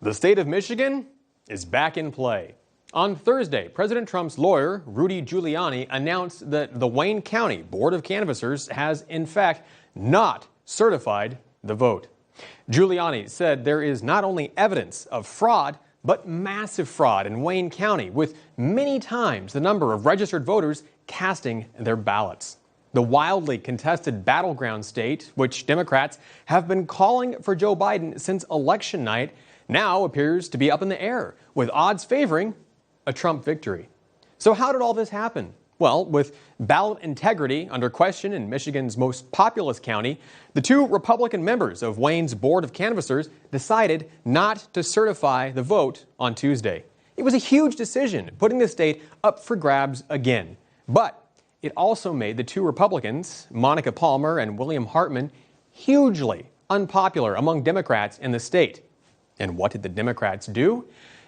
The state of Michigan is back in play. On Thursday, President Trump's lawyer, Rudy Giuliani, announced that the Wayne County Board of Canvassers has, in fact, not certified the vote. Giuliani said there is not only evidence of fraud, but massive fraud in Wayne County, with many times the number of registered voters casting their ballots. The wildly contested battleground state, which Democrats have been calling for Joe Biden since election night, now appears to be up in the air, with odds favoring a Trump victory. So how did all this happen? Well, with ballot integrity under question in Michigan's most populous county, the two Republican members of Wayne's Board of Canvassers decided not to certify the vote on Tuesday. It was a huge decision, putting the state up for grabs again. But it also made the two Republicans, Monica Palmer and William Hartman, hugely unpopular among Democrats in the state. And what did the Democrats do?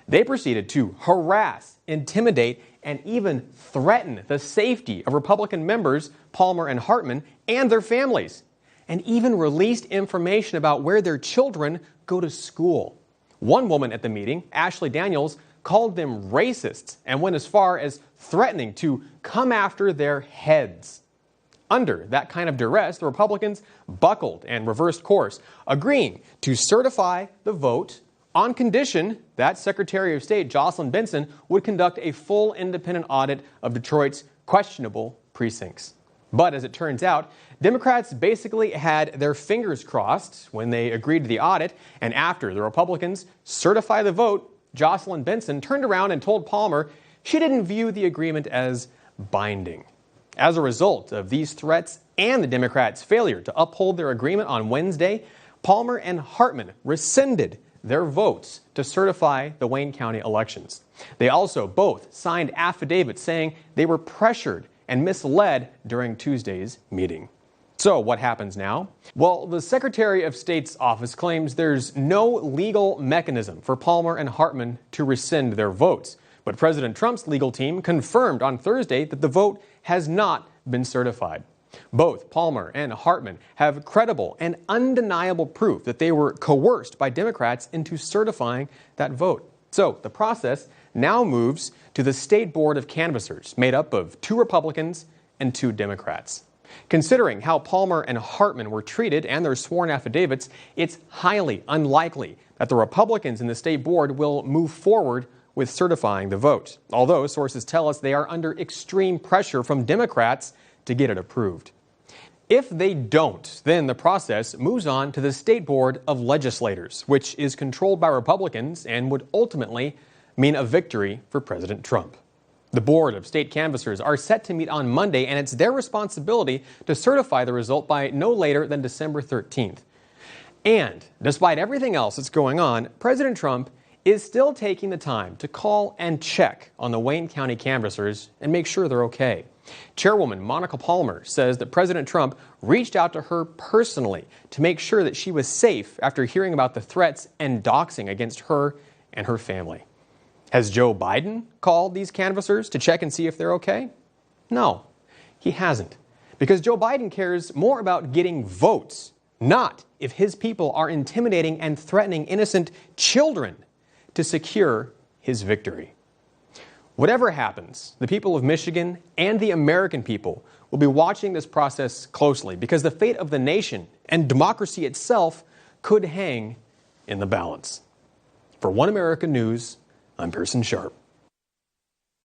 They proceeded to harass, intimidate, and even threaten the safety of Republican members, Palmer and Hartman, and their families, and even released information about where their children go to school. One woman at the meeting, Ashley Daniels, called them racists and went as far as threatening to come after their heads. Under that kind of duress, the Republicans buckled and reversed course, agreeing to certify the vote on condition that Secretary of State Jocelyn Benson would conduct a full independent audit of Detroit's questionable precincts. But as it turns out, Democrats basically had their fingers crossed when they agreed to the audit, and after the Republicans certified the vote, Jocelyn Benson turned around and told Palmer she didn't view the agreement as binding. As a result of these threats and the Democrats' failure to uphold their agreement on Wednesday, Palmer and Hartman rescinded their votes to certify the Wayne County elections. They also both signed affidavits saying they were pressured and misled during Tuesday's meeting. So what happens now? Well, the Secretary of State's office claims there's no legal mechanism for Palmer and Hartman to rescind their votes. But President Trump's legal team confirmed on Thursday that the vote has not been certified. Both Palmer and Hartman have credible and undeniable proof that they were coerced by Democrats into certifying that vote. So the process now moves to the State Board of Canvassers, made up of two Republicans and two Democrats. Considering how Palmer and Hartman were treated and their sworn affidavits, it's highly unlikely that the Republicans in the State Board will move forward with certifying the vote, although sources tell us they are under extreme pressure from Democrats to get it approved. If they don't, then the process moves on to the State Board of Legislators, which is controlled by Republicans and would ultimately mean a victory for President Trump. The Board of State Canvassers are set to meet on Monday, and it's their responsibility to certify the result by no later than December 13th. And despite everything else that's going on, President Trump is still taking the time to call and check on the Wayne County canvassers and make sure they're okay. Chairwoman Monica Palmer says that President Trump reached out to her personally to make sure that she was safe after hearing about the threats and doxing against her and her family. Has Joe Biden called these canvassers to check and see if they're okay? No, he hasn't. Because Joe Biden cares more about getting votes, not if his people are intimidating and threatening innocent children to secure his victory. Whatever happens, the people of Michigan and the American people will be watching this process closely because the fate of the nation and democracy itself could hang in the balance. For One America News, I'm Pearson Sharp.